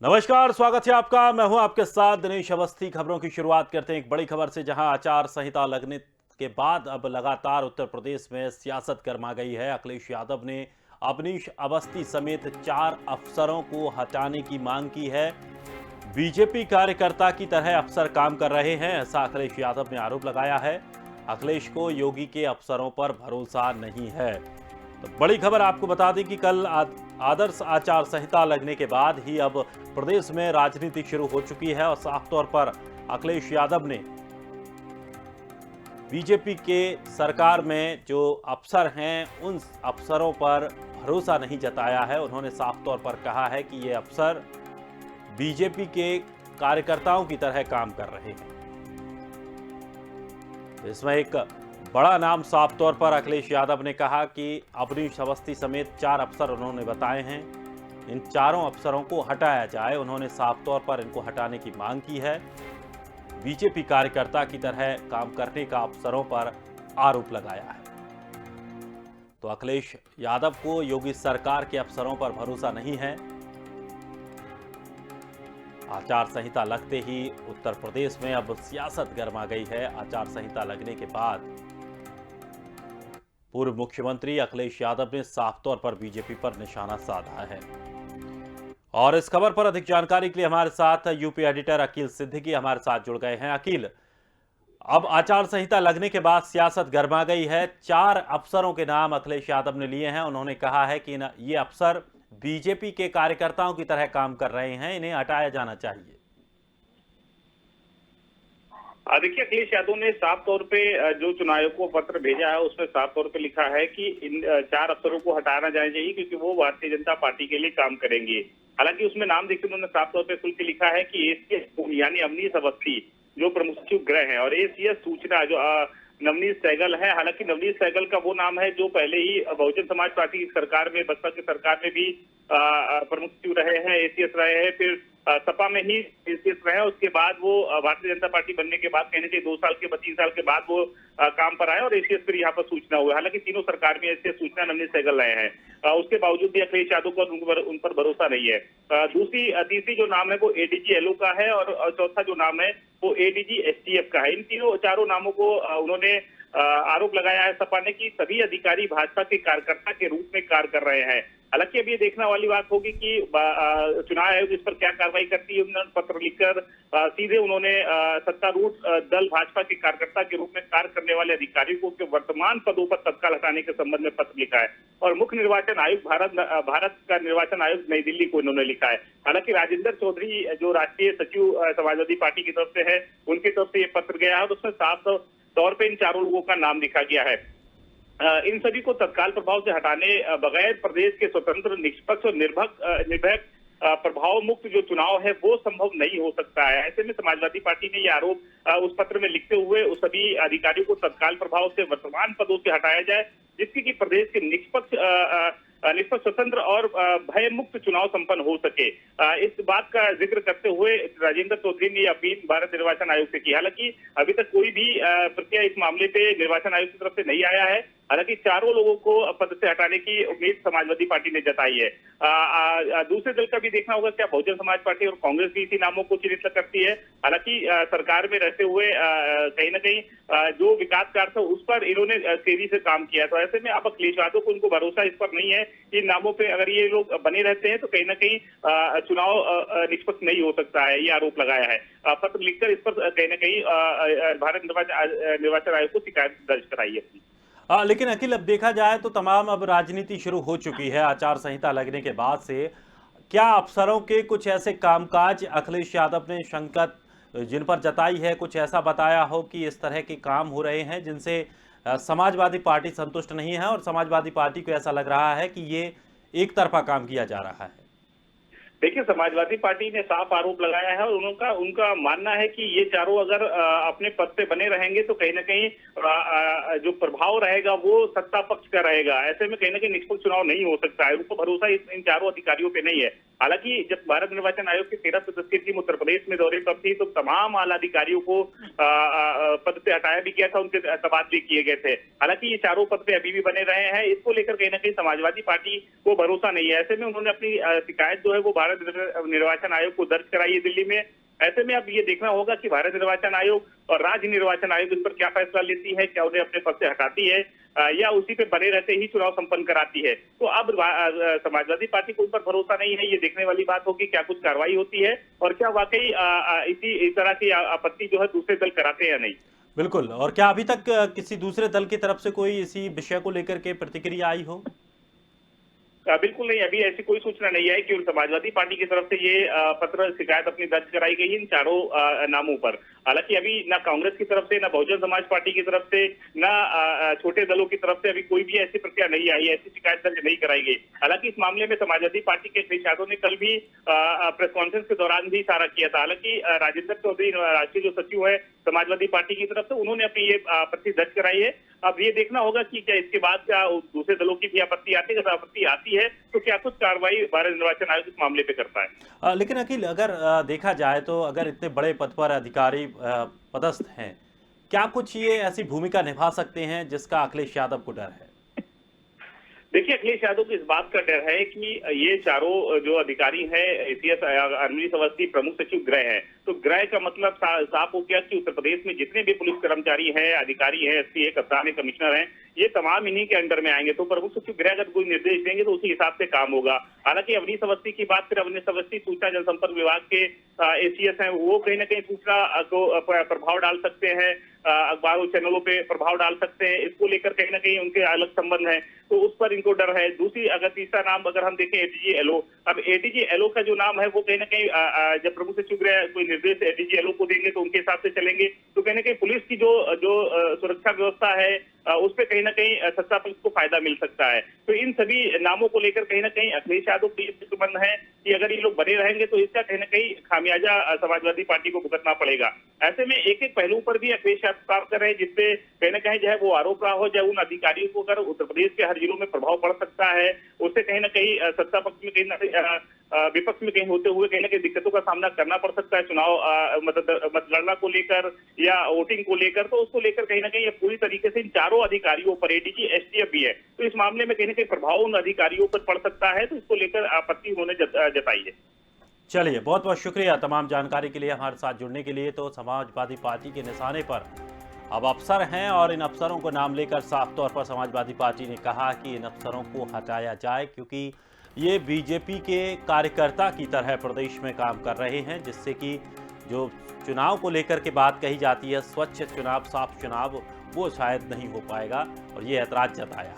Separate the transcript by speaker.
Speaker 1: नमस्कार, स्वागत है आपका। मैं हूं आपके साथ दिनेश अवस्थी। खबरों की शुरुआत करते हैं एक बड़ी खबर से, जहां आचार संहिता लगने के बाद अब लगातार उत्तर प्रदेश में सियासत गर्मा गई है। अखिलेश यादव ने अवनीश अवस्थी समेत 4 अफसरों को हटाने की मांग की है। बीजेपी कार्यकर्ता की तरह अफसर काम कर रहे हैं, ऐसा अखिलेश यादव ने आरोप लगाया है। अखिलेश को योगी के अफसरों पर भरोसा नहीं है। तो बड़ी खबर आपको बता दें कि कल आदर्श आचार संहिता लगने के बाद ही अब प्रदेश में राजनीति शुरू हो चुकी है और साफ तौर पर अखिलेश यादव ने बीजेपी के सरकार में जो अफसर हैं उन अफसरों पर भरोसा नहीं जताया है। उन्होंने साफ तौर पर कहा है कि ये अफसर बीजेपी के कार्यकर्ताओं की तरह काम कर रहे हैं। इसमें एक बड़ा नाम साफ तौर पर अखिलेश यादव ने कहा कि अवनीश अवस्थी समेत 4 अफसर उन्होंने बताए हैं, इन चारों अफसरों को हटाया जाए। उन्होंने साफ तौर पर इनको हटाने की मांग की है। बीजेपी कार्यकर्ता की तरह काम करने का अफसरों पर आरोप लगाया है। तो अखिलेश यादव को योगी सरकार के अफसरों पर भरोसा नहीं है। आचार संहिता लगते ही उत्तर प्रदेश में अब सियासत गर्मा गई है। आचार संहिता लगने के बाद पूर्व मुख्यमंत्री अखिलेश यादव ने साफ तौर पर बीजेपी पर निशाना साधा है। और इस खबर पर अधिक जानकारी के लिए हमारे साथ यूपी एडिटर अकील सिद्दीकी हमारे साथ जुड़ गए हैं। अकील, अब आचार संहिता लगने के बाद सियासत गर्मा गई है। 4 अफसरों के नाम अखिलेश यादव ने लिए हैं। उन्होंने कहा है कि ये अफसर बीजेपी के कार्यकर्ताओं की तरह काम कर रहे हैं, इन्हें हटाया जाना चाहिए।
Speaker 2: देखिए, अखिलेश यादव ने साफ तौर पे जो चुनाव आयोग को पत्र भेजा है उसमें साफ तौर पे लिखा है कि इन 4 अफसरों को हटाना जाना चाहिए क्योंकि वो भारतीय जनता पार्टी के लिए काम करेंगे। हालांकि उसमें नाम देखकर उन्होंने साफ तौर पे खुल के लिखा है कि एसीएस यानी अवनीश अवस्थी जो प्रमुख सचिव गृह है और एसीएस सूचना जो नवनीत सहगल है। हालांकि नवनीत सहगल का वो नाम है जो पहले ही बहुजन समाज पार्टी की सरकार में, बसपा की सरकार में भी प्रमुख सचिव रहे हैं, एसीएस रहे हैं, फिर सपा में ही एसीएस रहे। उसके बाद वो भारतीय जनता पार्टी बनने के बाद कहने चाहिए 3 साल के बाद वो काम पर आए और एसीएस फिर यहाँ पर सूचना हुआ। हालांकि तीनों सरकार में एसीएस सूचना नवनीत सहगल रहे हैं। उसके बावजूद भी अखिलेश यादव को उन पर भरोसा नहीं है। तीसरी जो नाम है वो एडीजी एलओ का है और चौथा जो नाम है वो एडीजी एसटीएफ का है। इन चारों नामों को उन्होंने आरोप लगाया है सपा ने कि सभी अधिकारी भाजपा के कार्यकर्ता के रूप में कार्य कर रहे हैं। हालांकि अब ये देखने वाली बात होगी कि चुनाव आयोग इस पर क्या कार्रवाई करती है। उन्होंने पत्र लिखकर सीधे उन्होंने सत्तारूढ़ दल भाजपा के कार्यकर्ता के रूप में कार्य करने वाले अधिकारियों को उनके वर्तमान पदों पर तत्काल हटाने के संबंध में पत्र लिखा है और मुख्य निर्वाचन आयुक्त भारत का निर्वाचन आयोग नई दिल्ली को इन्होंने लिखा है। हालांकि राजेंद्र चौधरी जो राष्ट्रीय सचिव समाजवादी पार्टी की तरफ से है, उनकी तरफ से ये पत्र गया है और उसमें साफ तौर पर इन चारों लोगों का नाम लिखा गया है। इन सभी को तत्काल प्रभाव से हटाने बगैर प्रदेश के स्वतंत्र, निष्पक्ष और निर्भय प्रभाव मुक्त जो चुनाव है वो संभव नहीं हो सकता है। ऐसे में समाजवादी पार्टी ने ये आरोप उस पत्र में लिखते हुए उस सभी अधिकारियों को तत्काल प्रभाव से वर्तमान पदों से हटाया जाए, जिससे कि प्रदेश के निष्पक्ष, स्वतंत्र और भय मुक्त चुनाव संपन्न हो सके। इस बात का जिक्र करते हुए राजेंद्र चौधरी ने अपील भारत निर्वाचन आयोग से की। हालांकि अभी तक कोई भी प्रक्रिया इस मामले पे निर्वाचन आयोग की तरफ से नहीं आया है। हालांकि चारों लोगों को पद से हटाने की उम्मीद समाजवादी पार्टी ने जताई है। दूसरे दल का भी देखना होगा क्या बहुजन समाज पार्टी और कांग्रेस भी इसी नामों को चिन्हित करती है। हालांकि सरकार में रहते हुए कहीं ना कहीं जो विकास कार्य था उस पर इन्होंने तेजी से काम किया। तो ऐसे में अब अखिलेश यादव को उनको भरोसा इस पर नहीं है कि इन नामों पे अगर ये लोग बने रहते हैं तो कहीं ना कहीं चुनाव निष्पक्ष नहीं हो सकता है, ये आरोप लगाया है। पत्र लिखकर इस पर कहीं ना कहीं भारत निर्वाचन आयोग को शिकायत दर्ज कराई है।
Speaker 1: लेकिन अखिल, अब देखा जाए तो तमाम अब राजनीति शुरू हो चुकी है आचार संहिता लगने के बाद से। क्या अफसरों के कुछ ऐसे कामकाज अखिलेश यादव ने शंका जिन पर जताई है, कुछ ऐसा बताया हो कि इस तरह के काम हो रहे हैं जिनसे समाजवादी पार्टी संतुष्ट नहीं है और समाजवादी पार्टी को ऐसा लग रहा है कि ये एक तरफा काम किया जा रहा है?
Speaker 2: देखिए, समाजवादी पार्टी ने साफ आरोप लगाया है और उनका मानना है कि ये चारों अगर अपने पद पे बने रहेंगे तो कहीं ना कहीं जो प्रभाव रहेगा वो सत्ता पक्ष का रहेगा। ऐसे में कहीं ना कहीं निष्पक्ष चुनाव नहीं हो सकता है। उनको भरोसा इन चारों अधिकारियों पे नहीं है। हालांकि जब भारत निर्वाचन आयोग के 13 सदस्यीय टीम उत्तर प्रदेश में दौरे पर थी तो तमाम आला अधिकारियों को पद से हटाया भी गया था, उनके तबादले किए गए थे। हालांकि ये चारों पद पे अभी भी बने रहे हैं। इसको लेकर कहीं ना कहीं समाजवादी पार्टी को भरोसा नहीं है। ऐसे में उन्होंने अपनी शिकायत जो है वो भारत निर्वाचन आयोग को दर्ज कराई है दिल्ली में। ऐसे में अब ये देखना होगा कि भारत निर्वाचन आयोग और राज्य निर्वाचन आयोग इस पर क्या फैसला लेती है, क्या उन्हें अपने पद से हटाती है या उसी पे बने रहते ही चुनाव संपन्न कराती है। तो अब समाजवादी पार्टी को उन पर भरोसा नहीं है, ये देखने वाली बात होगी क्या कुछ कार्रवाई होती है और क्या वाकई इस तरह की आपत्ति जो है दूसरे दल कराते हैं या नहीं।
Speaker 1: बिल्कुल। और क्या अभी तक किसी दूसरे दल की तरफ से कोई इसी विषय को लेकर के प्रतिक्रिया आई हो?
Speaker 2: बिल्कुल नहीं, अभी ऐसी कोई सूचना नहीं है कि समाजवादी पार्टी की तरफ से ये पत्र शिकायत अपनी दर्ज कराई गई है इन चारों नामों पर। हालांकि अभी ना कांग्रेस की तरफ से, ना बहुजन समाज पार्टी की तरफ से, ना छोटे दलों की तरफ से अभी कोई भी ऐसी प्रक्रिया नहीं आई है, ऐसी शिकायत दर्ज नहीं कराई गई। हालांकि इस मामले में समाजवादी पार्टी के अखिलेश यादव ने कल भी प्रेस कॉन्फ्रेंस के दौरान भी इशारा किया था। हालांकि राजेंद्र चौधरी राष्ट्रीय जो सचिव है समाजवादी पार्टी की तरफ से, उन्होंने अपनी ये आपत्ति दर्ज कराई है। अब ये देखना होगा कि क्या इसके बाद क्या दूसरे दलों की भी आपत्ति आती है, अगर आपत्ति आती है तो क्या कुछ कार्रवाई भारत निर्वाचन आयोग इस मामले पे करता है।
Speaker 1: लेकिन अखिल, अगर देखा जाए तो अगर इतने बड़े पद पर अधिकारी पदस्थ हैं, क्या कुछ ये ऐसी भूमिका निभा सकते हैं जिसका अखिलेश यादव को डर है?
Speaker 2: देखिए, अखिलेश यादव को इस बात का डर है कि ये चारों जो अधिकारी हैं, एसीएस अरविंद अवस्थी प्रमुख सचिव गृह है, तो गृह का मतलब साफ हो गया कि उत्तर प्रदेश में जितने भी पुलिस कर्मचारी हैं, अधिकारी हैं, एसपी है, कप्तान है, कमिश्नर हैं, ये तमाम इन्हीं के अंडर में आएंगे। तो प्रमुख सचिव गृह अगर कोई निर्देश देंगे तो उसी हिसाब से काम होगा। हालांकि अवनीश अवस्थी की बात करें, अवनीश अवस्थी सूचना जनसंपर्क विभाग के एसीएस हैं, वो कहीं ना कहीं सूचना को प्रभाव डाल सकते हैं, अखबारों चैनलों पे प्रभाव डाल सकते हैं। इसको लेकर कहीं ना कहीं उनके अलग संबंध है, तो उस पर इनको डर है। दूसरी अगर तीसरा नाम अगर हम देखें एडीजी एलओ, अब एडीजी एलओ का जो नाम है वो कहीं ना कहीं जब प्रमुख सचिव गृह कोई निर्देश एडीजी एलओ को देंगे तो उनके हिसाब से चलेंगे, तो कहीं ना कहीं पुलिस की जो सुरक्षा व्यवस्था है उस पर कहीं ना कहीं सत्ता पक्ष को फायदा मिल सकता है। तो इन सभी नामों को लेकर कहीं ना कहीं अखिलेश यादव को ये फिक्रमंद है कि अगर ये लोग बने रहेंगे तो इसका कहीं ना कहीं खामियाजा समाजवादी पार्टी को भुगतना पड़ेगा। ऐसे में एक एक पहलू पर भी अखिलेश यादव काम कर रहे हैं जिससे कहीं ना कहीं जो है वो आरोप रहा हो, चाहे उन अधिकारियों को अगर उत्तर प्रदेश के हर जिलों में प्रभाव पड़ सकता है, उससे कहीं ना कहीं सत्ता पक्ष में कहीं ना कहीं विपक्ष में कहीं होते हुए कहीं ना कहीं दिक्कतों का सामना करना पड़ सकता है चुनाव मतगणना को लेकर या वोटिंग को लेकर। तो उसको लेकर कहीं ना कहीं ये पूरी तरीके से इन चारों अधिकारियों पर एडीजी एसटीएफ भी है, तो इस मामले में कहीं ना कहीं प्रभाव उन अधिकारियों पर पड़ सकता है, तो इसको लेकर आपत्ति उन्होंने जताई है।
Speaker 1: चलिए, बहुत बहुत शुक्रिया तमाम जानकारी के लिए, हमारे साथ जुड़ने के लिए। तो समाजवादी पार्टी के निशाने पर अब अफसर हैं और इन अफसरों को नाम लेकर साफ तौर पर समाजवादी पार्टी ने कहा कि इन अफसरों को हटाया जाए, क्योंकि ये बीजेपी के कार्यकर्ता की तरह प्रदेश में काम कर रहे हैं, जिससे कि जो चुनाव को लेकर के बात कही जाती है, स्वच्छ चुनाव, साफ चुनाव, वो शायद नहीं हो पाएगा, और ये ऐतराज जताया।